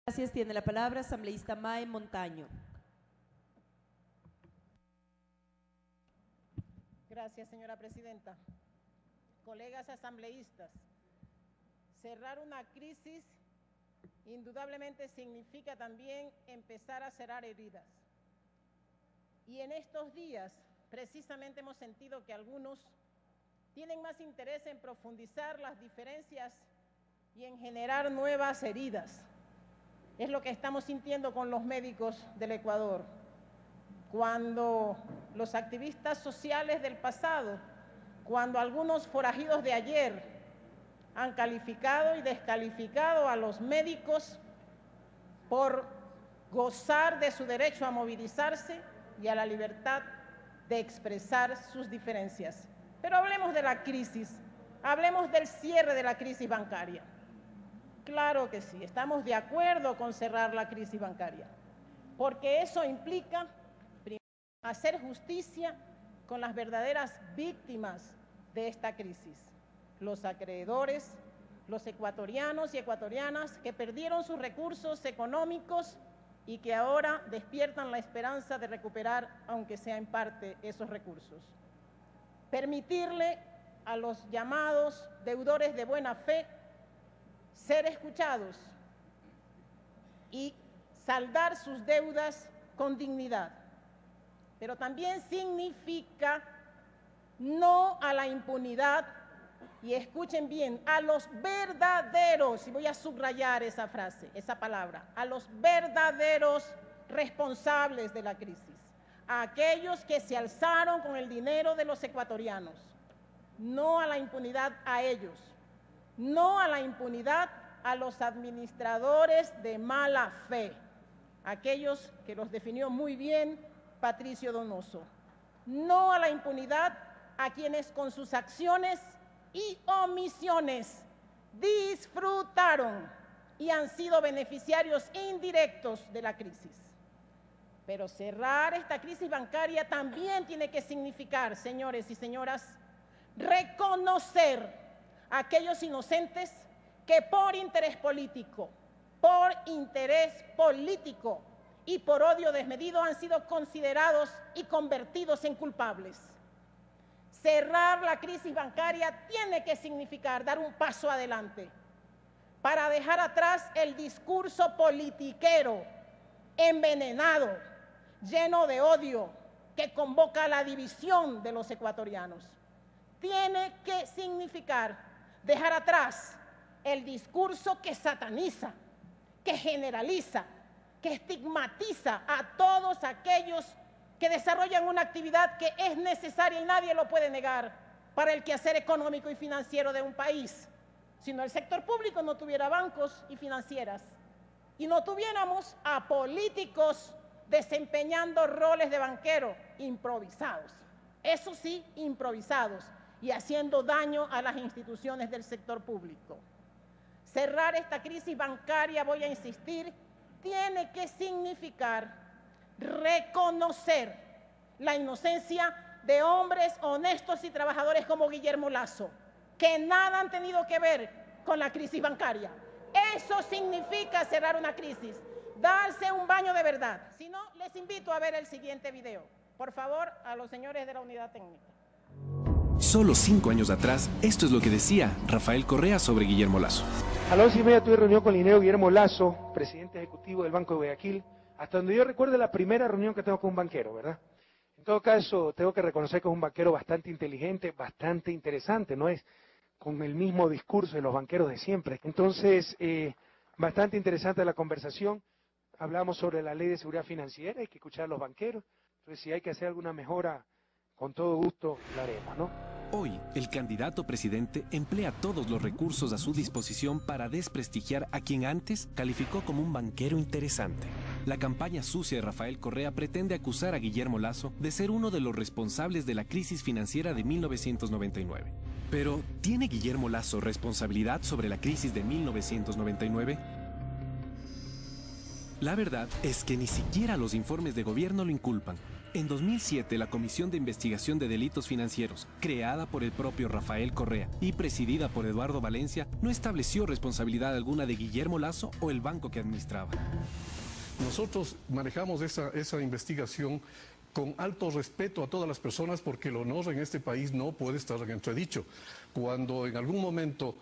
Gracias. Tiene la palabra asambleísta Mae Montaño. Gracias, señora presidenta. Colegas asambleístas, cerrar una crisis indudablemente significa también empezar a cerrar heridas. Y en estos días, precisamente hemos sentido que algunos tienen más interés en profundizar las diferencias y en generar nuevas heridas. Es lo que estamos sintiendo con los médicos del Ecuador, cuando los activistas sociales del pasado, cuando algunos forajidos de ayer han calificado y descalificado a los médicos por gozar de su derecho a movilizarse y a la libertad de expresar sus diferencias. Pero hablemos de la crisis, hablemos del cierre de la crisis bancaria. Claro que sí, estamos de acuerdo con cerrar la crisis bancaria, porque eso implica primero, hacer justicia con las verdaderas víctimas de esta crisis, los acreedores, los ecuatorianos y ecuatorianas que perdieron sus recursos económicos y que ahora despiertan la esperanza de recuperar, aunque sea en parte, esos recursos. Permitirle a los llamados deudores de buena fe ser escuchados y saldar sus deudas con dignidad. Pero también significa no a la impunidad, y escuchen bien, a los verdaderos, y voy a subrayar esa frase, esa palabra, a los verdaderos responsables de la crisis, a aquellos que se alzaron con el dinero de los ecuatorianos, no a la impunidad a ellos, no a la impunidad a los administradores de mala fe, aquellos que los definió muy bien Patricio Donoso, no a la impunidad a quienes con sus acciones y omisiones disfrutaron y han sido beneficiarios indirectos de la crisis. Pero cerrar esta crisis bancaria también tiene que significar, señores y señoras, reconocer a aquellos inocentes que por interés político y por odio desmedido han sido considerados y convertidos en culpables. Cerrar la crisis bancaria tiene que significar dar un paso adelante para dejar atrás el discurso politiquero, envenenado, lleno de odio, que convoca a la división de los ecuatorianos. Tiene que significar dejar atrás el discurso que sataniza, que generaliza, que estigmatiza a todos aquellos que desarrollan una actividad que es necesaria y nadie lo puede negar para el quehacer económico y financiero de un país. Si no, el sector público no tuviera bancos y financieras y no tuviéramos a políticos desempeñando roles de banquero improvisados, eso sí, improvisados y haciendo daño a las instituciones del sector público. Cerrar esta crisis bancaria, voy a insistir, tiene que significar reconocer la inocencia de hombres honestos y trabajadores como Guillermo Lasso, que nada han tenido que ver con la crisis bancaria. Eso significa cerrar una crisis, darse un baño de verdad. Si no, les invito a ver el siguiente video. Por favor, a los señores de la unidad técnica. Solo 5 años atrás, esto es lo que decía Rafael Correa sobre Guillermo Lasso. A las 11:30 tuve reunión con el ingeniero Guillermo Lasso, presidente ejecutivo del Banco de Guayaquil, hasta donde yo recuerdo la primera reunión que tengo con un banquero, ¿verdad? En todo caso, tengo que reconocer que es un banquero bastante inteligente, bastante interesante, no es con el mismo discurso de los banqueros de siempre. Entonces, bastante interesante la conversación. Hablamos sobre la ley de seguridad financiera, hay que escuchar a los banqueros. Entonces, si hay que hacer alguna mejora, con todo gusto la haremos, ¿no? Hoy, el candidato presidente emplea todos los recursos a su disposición para desprestigiar a quien antes calificó como un banquero interesante. La campaña sucia de Rafael Correa pretende acusar a Guillermo Lasso de ser uno de los responsables de la crisis financiera de 1999. Pero, ¿tiene Guillermo Lasso responsabilidad sobre la crisis de 1999? La verdad es que ni siquiera los informes de gobierno lo inculpan. En 2007, la Comisión de Investigación de Delitos Financieros, creada por el propio Rafael Correa y presidida por Eduardo Valencia, no estableció responsabilidad alguna de Guillermo Lasso o el banco que administraba. Nosotros manejamos esa investigación con alto respeto a todas las personas porque el honor en este país no puede estar en entredicho. Cuando en algún momento,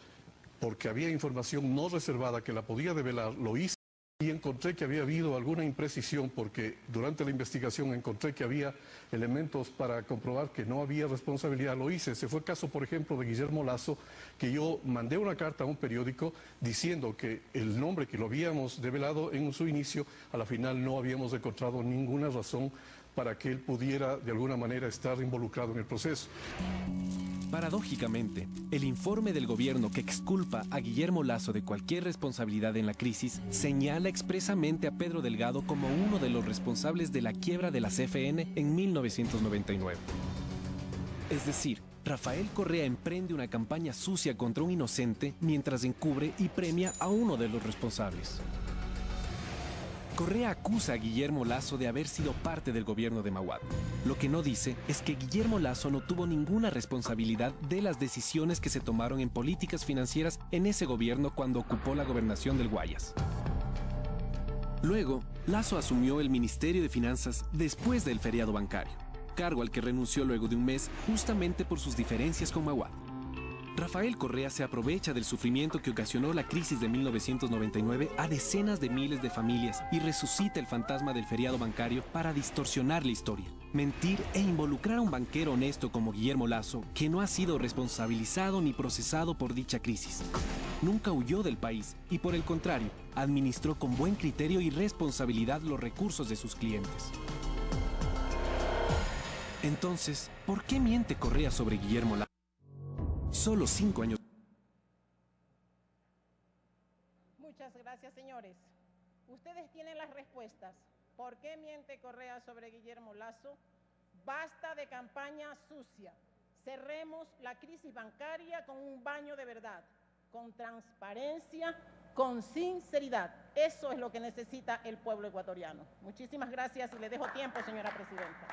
porque había información no reservada que la podía develar, lo hice. Y encontré que había habido alguna imprecisión porque durante la investigación encontré que había elementos para comprobar que no había responsabilidad, lo hice. Ese fue el caso, por ejemplo, de Guillermo Lasso, que yo mandé una carta a un periódico diciendo que el nombre que lo habíamos develado en su inicio, a la final no habíamos encontrado ninguna razón para que él pudiera de alguna manera estar involucrado en el proceso. Paradójicamente, el informe del gobierno que exculpa a Guillermo Lasso de cualquier responsabilidad en la crisis señala expresamente a Pedro Delgado como uno de los responsables de la quiebra de la CFN en 1999. Es decir, Rafael Correa emprende una campaña sucia contra un inocente mientras encubre y premia a uno de los responsables. Correa acusa a Guillermo Lasso de haber sido parte del gobierno de Mahuad. Lo que no dice es que Guillermo Lasso no tuvo ninguna responsabilidad de las decisiones que se tomaron en políticas financieras en ese gobierno cuando ocupó la gobernación del Guayas. Luego, Lasso asumió el Ministerio de Finanzas después del feriado bancario, cargo al que renunció luego de un mes justamente por sus diferencias con Mahuad. Rafael Correa se aprovecha del sufrimiento que ocasionó la crisis de 1999 a decenas de miles de familias y resucita el fantasma del feriado bancario para distorsionar la historia, mentir e involucrar a un banquero honesto como Guillermo Lasso, que no ha sido responsabilizado ni procesado por dicha crisis. Nunca huyó del país y, por el contrario, administró con buen criterio y responsabilidad los recursos de sus clientes. Entonces, ¿por qué miente Correa sobre Guillermo Lasso? Solo 5 años. Muchas gracias, señores. Ustedes tienen las respuestas. ¿Por qué miente Correa sobre Guillermo Lasso? Basta de campaña sucia. Cerremos la crisis bancaria con un baño de verdad, con transparencia, con sinceridad. Eso es lo que necesita el pueblo ecuatoriano. Muchísimas gracias y le dejo tiempo, señora presidenta.